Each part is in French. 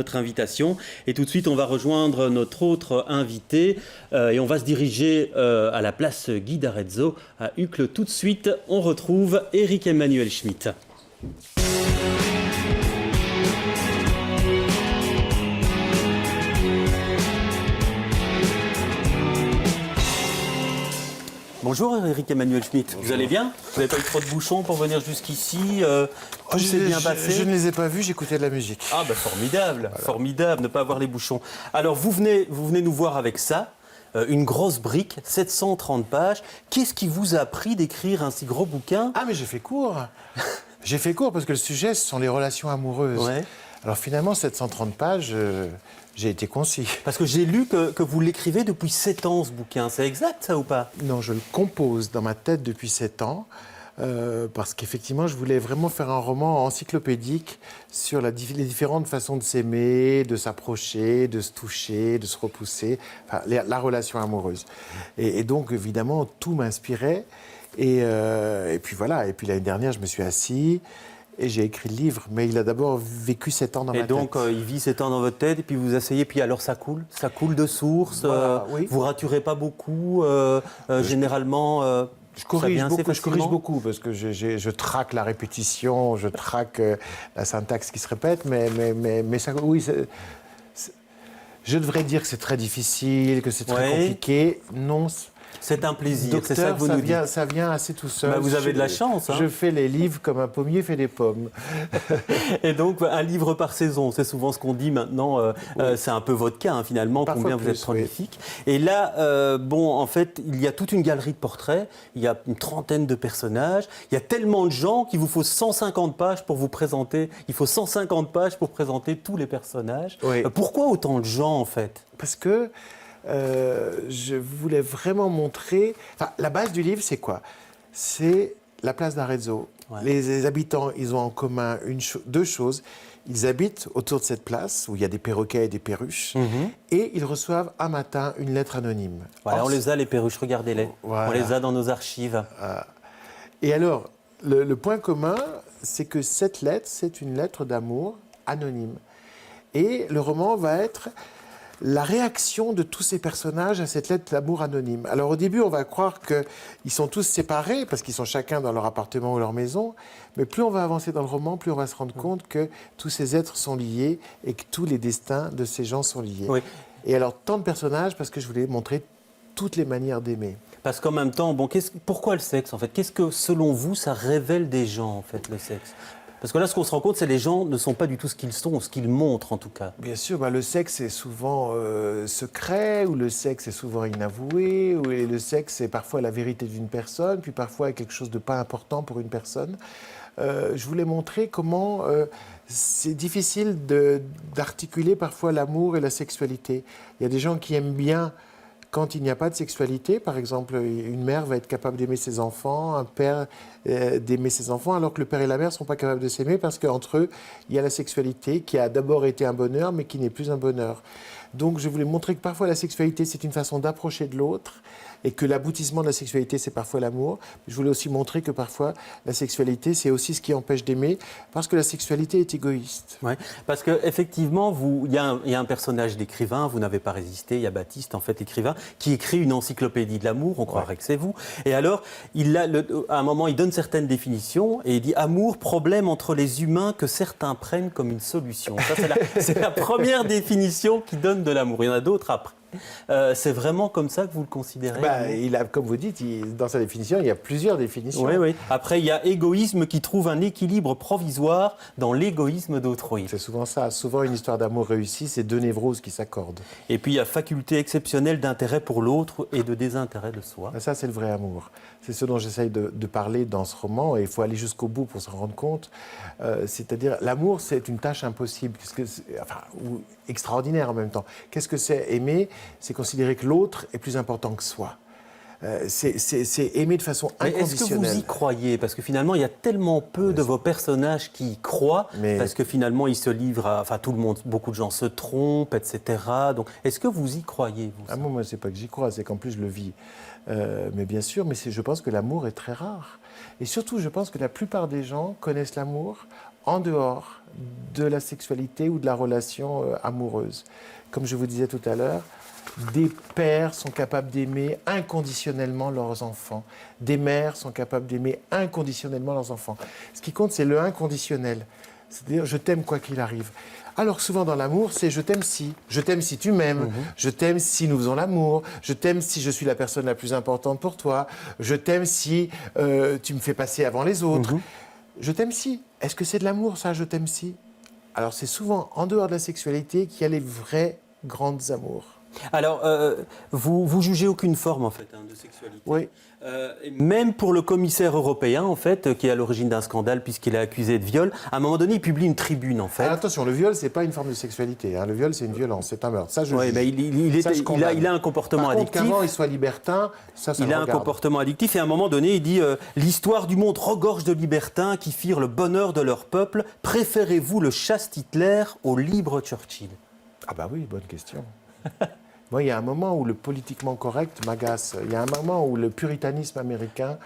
Notre invitation. Et tout de suite, on va rejoindre notre autre invité et on va se diriger à la place Guy d'Arezzo à Uccle. Tout de suite, on retrouve Éric Emmanuel Schmitt. Bonjour Éric Emmanuel Schmitt, bonjour. Vous allez bien? Vous n'avez pas eu trop de bouchons pour venir jusqu'ici? Tout s'est bien passé? Je ne les ai pas vus, j'écoutais de la musique. Ah ben formidable, voilà. Formidable, ne pas avoir les bouchons. Alors vous venez nous voir avec ça, une grosse brique, 730 pages. Qu'est-ce qui vous a pris d'écrire un si gros bouquin? Ah mais j'ai fait court. J'ai fait court parce que le sujet, ce sont les relations amoureuses. Ouais. Alors finalement, 730 pages, j'ai été concis. Parce que j'ai lu que vous l'écrivez depuis 7 ans, ce bouquin. C'est exact, ça, ou pas? Non, je le compose dans ma tête depuis 7 ans. Parce qu'effectivement, je voulais vraiment faire un roman encyclopédique sur les différentes façons de s'aimer, de s'approcher, de se toucher, de se repousser, enfin, la relation amoureuse. Et donc, évidemment, tout m'inspirait. Et puis voilà, et puis l'année dernière, je me suis assis et j'ai écrit le livre. Mais il a d'abord vécu 7 ans dans ma tête. Et donc, il vit 7 ans dans votre tête, et puis vous asseyez, puis alors ça coule de source, voilà, oui. Vous raturez pas beaucoup, généralement... Je corrige beaucoup parce que je traque la répétition, je traque la syntaxe qui se répète, mais ça, oui, je devrais dire que c'est très difficile, que c'est très compliqué. Non. C'est un plaisir, Docteur, c'est ça que vous nous dites. Ça vient assez tout seul. Bah, vous avez de la chance. Hein. Je fais les livres comme un pommier fait des pommes. Et donc, un livre par saison, c'est souvent ce qu'on dit maintenant. Oui. C'est un peu votre cas, hein, finalement, parfois combien plus, vous êtes prolifique. Oui. Et là, en fait, il y a toute une galerie de portraits, il y a une trentaine de personnages, il y a tellement de gens qu'il vous faut 150 pages pour vous présenter. Il faut 150 pages pour présenter tous les personnages. Oui. Pourquoi autant de gens, en fait? Parce que... je voulais vraiment montrer... Enfin, la base du livre, c'est quoi? C'est la place d'Arezzo. Ouais. Les habitants, ils ont en commun deux choses. Ils habitent autour de cette place où il y a des perroquets et des perruches, et ils reçoivent un matin une lettre anonyme. Voilà, on les a, les perruches, regardez-les. Voilà. On les a dans nos archives. Et alors, le point commun, c'est que cette lettre, c'est une lettre d'amour anonyme. Et le roman va être... la réaction de tous ces personnages à cette lettre d'amour anonyme. Alors au début, on va croire qu'ils sont tous séparés, parce qu'ils sont chacun dans leur appartement ou leur maison, mais plus on va avancer dans le roman, plus on va se rendre compte que tous ces êtres sont liés et que tous les destins de ces gens sont liés. Oui. Et alors, tant de personnages, parce que je voulais montrer toutes les manières d'aimer. Parce qu'en même temps, pourquoi le sexe, en fait? Qu'est-ce que, selon vous, ça révèle des gens, en fait, le sexe? Parce que là, ce qu'on se rend compte, c'est que les gens ne sont pas du tout ce qu'ils sont, ou ce qu'ils montrent en tout cas. Bien sûr, le sexe est souvent secret, ou le sexe est souvent inavoué, ou le sexe est parfois la vérité d'une personne, puis parfois quelque chose de pas important pour une personne. Je voulais montrer comment c'est difficile d'articuler parfois l'amour et la sexualité. Il y a des gens qui aiment bien quand il n'y a pas de sexualité. Par exemple, une mère va être capable d'aimer ses enfants, un père d'aimer ses enfants, alors que le père et la mère ne sont pas capables de s'aimer parce qu'entre eux, il y a la sexualité qui a d'abord été un bonheur, mais qui n'est plus un bonheur. Donc, je voulais montrer que parfois la sexualité, c'est une façon d'approcher de l'autre, et que l'aboutissement de la sexualité, c'est parfois l'amour. Je voulais aussi montrer que parfois, la sexualité, c'est aussi ce qui empêche d'aimer, parce que la sexualité est égoïste. Oui, parce qu'effectivement, il y a un personnage d'écrivain, vous n'avez pas résisté, il y a Baptiste, en fait, écrivain, qui écrit une encyclopédie de l'amour, on croirait que c'est vous. Et alors, à un moment, il donne certaines définitions, et il dit « Amour, problème entre les humains que certains prennent comme une solution ». Ça, c'est la première définition qu'il donne de l'amour. Il y en a d'autres après. C'est vraiment comme ça que vous le considérez? Comme vous dites, dans sa définition, il y a plusieurs définitions. Oui, oui. Après, il y a égoïsme qui trouve un équilibre provisoire dans l'égoïsme d'autrui. C'est souvent ça. Souvent, une histoire d'amour réussie, c'est deux névroses qui s'accordent. Et puis, il y a faculté exceptionnelle d'intérêt pour l'autre et de désintérêt de soi. Ça, c'est le vrai amour. C'est ce dont j'essaye de parler dans ce roman, et il faut aller jusqu'au bout pour se rendre compte. C'est-à-dire, l'amour, c'est une tâche impossible, ou extraordinaire en même temps. Qu'est-ce que c'est aimer? C'est considérer que l'autre est plus important que soi. C'est aimer de façon inconditionnelle. Est-ce que vous y croyez? Parce que finalement, il y a tellement peu de vos personnages qui y croient, parce que finalement, ils se livrent à... Enfin, tout le monde, beaucoup de gens se trompent, etc. Donc, est-ce que vous y croyez, vous? Moi, c'est pas que j'y crois, c'est qu'en plus, je le vis. Mais bien sûr, je pense que l'amour est très rare. Et surtout, je pense que la plupart des gens connaissent l'amour en dehors de la sexualité ou de la relation amoureuse. Comme je vous disais tout à l'heure, des pères sont capables d'aimer inconditionnellement leurs enfants. Des mères sont capables d'aimer inconditionnellement leurs enfants. Ce qui compte, c'est le inconditionnel. C'est-à-dire, je t'aime quoi qu'il arrive. Alors souvent dans l'amour, c'est je t'aime si. Je t'aime si tu m'aimes. Je t'aime si nous faisons l'amour. Je t'aime si je suis la personne la plus importante pour toi. Je t'aime si tu me fais passer avant les autres. Je t'aime si. Est-ce que c'est de l'amour, ça, je t'aime si? Alors c'est souvent en dehors de la sexualité qu'il y a les vrais grands amours. Alors, vous jugez aucune forme, en fait, de sexualité. Oui. Et même pour le commissaire européen, en fait, qui est à l'origine d'un scandale puisqu'il est accusé de viol, à un moment donné, il publie une tribune, en fait. Alors, attention, le viol, c'est pas une forme de sexualité. Hein. Le viol, c'est une violence, c'est un meurtre. Ça, je juge. Mais il a un comportement Par contre, addictif. qu'avant, il soit libertin, ça Il me a un regarde. comportement addictif et à un moment donné, il dit l'histoire du monde regorge de libertins qui firent le bonheur de leur peuple. Préférez-vous le chaste Hitler au libre Churchill? Ah bah oui, bonne question. Moi, il y a un moment où le politiquement correct m'agace. Il y a un moment où le puritanisme américain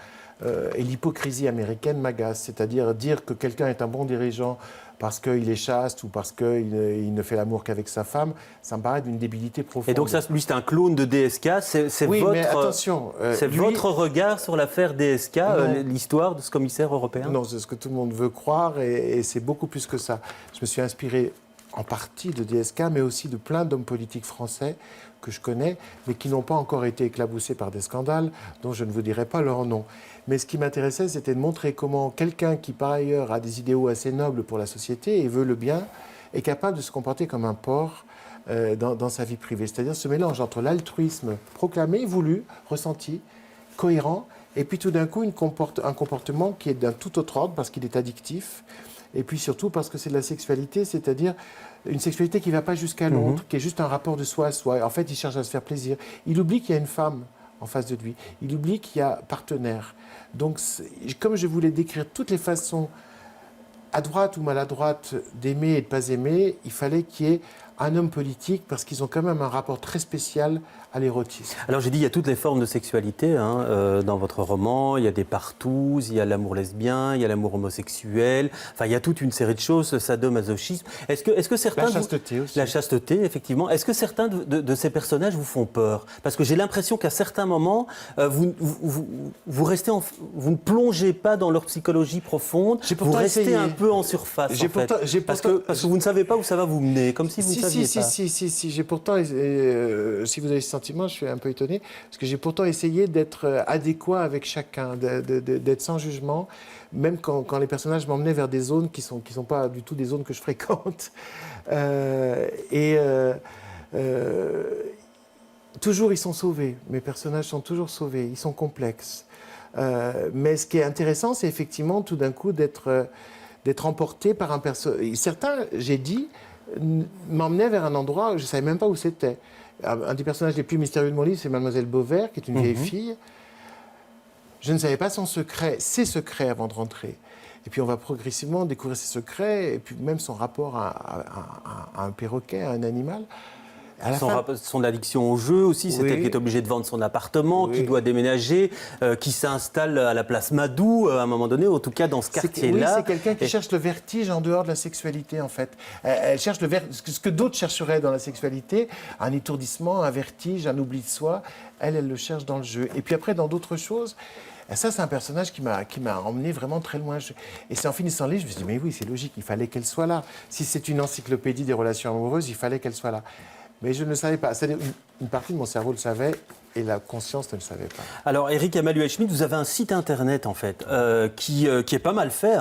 et l'hypocrisie américaine m'agacent. C'est-à-dire dire que quelqu'un est un bon dirigeant parce qu'il est chaste ou parce qu'il ne fait l'amour qu'avec sa femme, ça me paraît d'une débilité profonde. Et donc ça, lui, c'est un clone de DSK. C'est oui, votre, mais attention. c'est lui, votre regard sur l'affaire DSK, l'histoire de ce commissaire européen? Non, c'est ce que tout le monde veut croire et c'est beaucoup plus que ça. Je me suis inspiré en partie de DSK, mais aussi de plein d'hommes politiques français que je connais, mais qui n'ont pas encore été éclaboussés par des scandales, dont je ne vous dirai pas leur nom. Mais ce qui m'intéressait, c'était de montrer comment quelqu'un qui, par ailleurs, a des idéaux assez nobles pour la société et veut le bien, est capable de se comporter comme un porc dans sa vie privée. C'est-à-dire ce mélange entre l'altruisme proclamé, voulu, ressenti, cohérent, et puis tout d'un coup un comportement qui est d'un tout autre ordre parce qu'il est addictif, et puis surtout parce que c'est de la sexualité, c'est-à-dire une sexualité qui ne va pas jusqu'à l'autre, qui est juste un rapport de soi à soi. En fait, il cherche à se faire plaisir. Il oublie qu'il y a une femme en face de lui. Il oublie qu'il y a partenaire. Donc, comme je voulais décrire toutes les façons, à droite ou maladroite, d'aimer et de ne pas aimer, il fallait qu'il y ait un homme politique parce qu'ils ont quand même un rapport très spécial à l'érotisme. Alors j'ai dit, il y a toutes les formes de sexualité dans votre roman. Il y a des partouzes, il y a l'amour lesbien, il y a l'amour homosexuel. Enfin, il y a toute une série de choses, le sadomasochisme. Est-ce que certains... La chasteté aussi. La chasteté, effectivement. Est-ce que certains de ces personnages vous font peur? Parce que j'ai l'impression qu'à certains moments, vous restez vous ne plongez pas dans leur psychologie profonde. Vous restez un peu en surface, parce que vous ne savez pas où ça va vous mener, comme si vous ne saviez pas. Si, j'ai pourtant, si vous avez ce sentiment, je suis un peu étonné, parce que j'ai pourtant essayé d'être adéquat avec chacun, d'être sans jugement, même quand les personnages m'emmenaient vers des zones qui sont pas du tout des zones que je fréquente. Toujours, ils sont sauvés. Mes personnages sont toujours sauvés. Ils sont complexes. Mais ce qui est intéressant, c'est effectivement tout d'un coup d'être emporté par un personnage. Certains, j'ai dit, m'emmenaient vers un endroit où je ne savais même pas où c'était. Un des personnages les plus mystérieux de mon livre, c'est Mademoiselle Beauvert, qui est une vieille fille. Je ne savais pas ses secrets avant de rentrer. Et puis on va progressivement découvrir ses secrets, et puis même son rapport à un perroquet, à un animal. Son addiction au jeu aussi, c'est elle qui est obligée de vendre son appartement, qui doit déménager, qui s'installe à la place Madou à un moment donné, en tout cas dans ce quartier-là. Oui, c'est quelqu'un qui cherche le vertige en dehors de la sexualité en fait. Elle cherche ce que d'autres chercheraient dans la sexualité, un étourdissement, un vertige, un oubli de soi. Elle le cherche dans le jeu. Et puis après, dans d'autres choses... Ça, c'est un personnage qui m'a emmené vraiment très loin. Et c'est en finissant le livre, je me suis dit, mais oui, c'est logique, il fallait qu'elle soit là. Si c'est une encyclopédie des relations amoureuses, il fallait qu'elle soit là. Mais je ne le savais pas. C'est-à-dire, une partie de mon cerveau le savait et la conscience ne le savait pas. Alors, Éric Emmanuel-Schmitt, vous avez un site internet, en fait, qui est pas mal fait.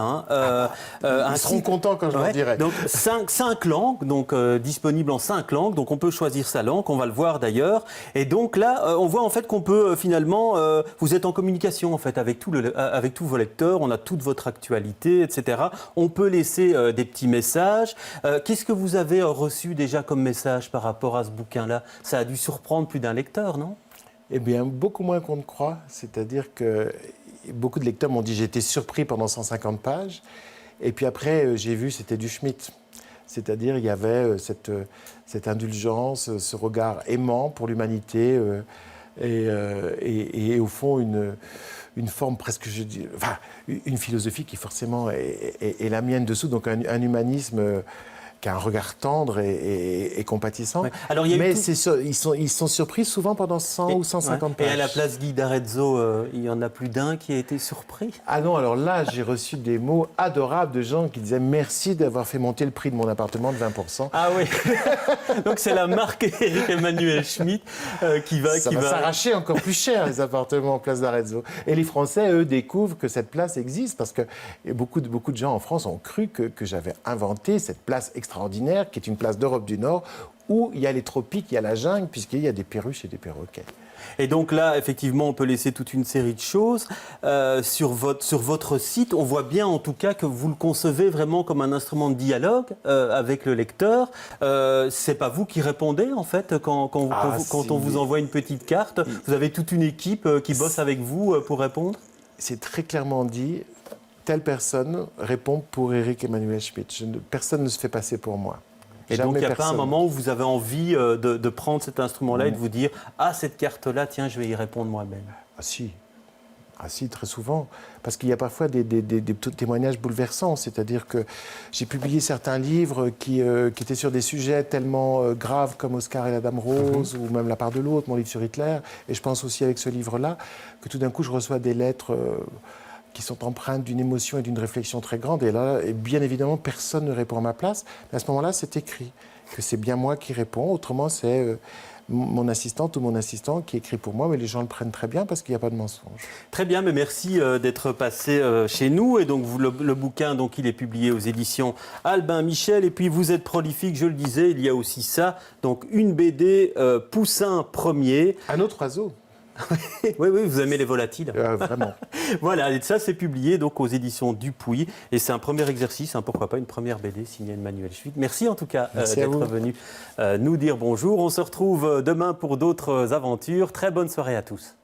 Ils seront contents quand je leur dirai. Donc, 5 langues, donc disponible en 5 langues. Donc, on peut choisir sa langue, on va le voir d'ailleurs. Et donc là, on voit en fait qu'on peut finalement... vous êtes en communication, en fait, avec tous vos lecteurs. On a toute votre actualité, etc. On peut laisser des petits messages. Qu'est-ce que vous avez reçu déjà comme message par rapport à ce bouquin-là? Ça a dû surprendre plus d'un lecteur, non? Eh bien, beaucoup moins qu'on ne croit. C'est-à-dire que beaucoup de lecteurs m'ont dit j'étais surpris pendant 150 pages. Et puis après, j'ai vu c'était du Schmitt. C'est-à-dire il y avait cette indulgence, ce regard aimant pour l'humanité et au fond une forme presque, je dis, enfin, une philosophie qui forcément est la mienne dessous, donc un humanisme qui a un regard tendre et compatissant. Ouais. Alors, il y a mais ils sont surpris souvent pendant 100 ou 150 pages. Et à la place Guy d'Arezzo, il y en a plus d'un qui a été surpris. Ah non, alors là, j'ai reçu des mots adorables de gens qui disaient merci d'avoir fait monter le prix de mon appartement de 20%. Ah oui. Donc c'est la marque Éric Emmanuel Schmitt qui va... Ça va s'arracher encore plus cher, les appartements en place d'Arezzo. Et les Français, eux, découvrent que cette place existe parce que beaucoup de gens en France ont cru que j'avais inventé cette place extraordinaire qui est une place d'Europe du Nord où il y a les tropiques, il y a la jungle, puisqu'il y a des perruches et des perroquets. Et donc là, effectivement, on peut laisser toute une série de choses. Sur votre site, on voit bien en tout cas que vous le concevez vraiment comme un instrument de dialogue avec le lecteur. C'est pas vous qui répondez en fait quand on vous envoie une petite carte. Vous avez toute une équipe qui bosse avec vous pour répondre. C'est très clairement dit. Telle personne répond pour Éric Emmanuel Schmitt. Personne ne se fait passer pour moi. Et donc, il n'y a pas un moment où vous avez envie de prendre cet instrument-là et de vous dire « Ah, cette carte-là, tiens, je vais y répondre moi-même ». Ah si, très souvent. Parce qu'il y a parfois des témoignages bouleversants. C'est-à-dire que j'ai publié certains livres qui étaient sur des sujets tellement graves comme Oscar et la Dame Rose ou même La part de l'autre, mon livre sur Hitler. Et je pense aussi avec ce livre-là que tout d'un coup, je reçois des lettres... qui sont empreintes d'une émotion et d'une réflexion très grande. Et là, bien évidemment, personne ne répond à ma place. Mais à ce moment-là, c'est écrit que c'est bien moi qui réponds. Autrement, c'est mon assistante ou mon assistant qui écrit pour moi. Mais les gens le prennent très bien parce qu'il n'y a pas de mensonge. Très bien, mais merci d'être passé chez nous. Et donc, le bouquin, donc, il est publié aux éditions Albin Michel. Et puis, vous êtes prolifique, je le disais. Il y a aussi ça. Donc, une BD Poussin Premier. Un autre oiseau. Oui, vous aimez les volatiles. Vraiment. Voilà, et ça c'est publié donc aux éditions Dupuis. Et c'est un premier exercice, pourquoi pas une première BD signée Emmanuel Schmitt. Merci en tout cas d'être venu nous dire bonjour. On se retrouve demain pour d'autres aventures. Très bonne soirée à tous.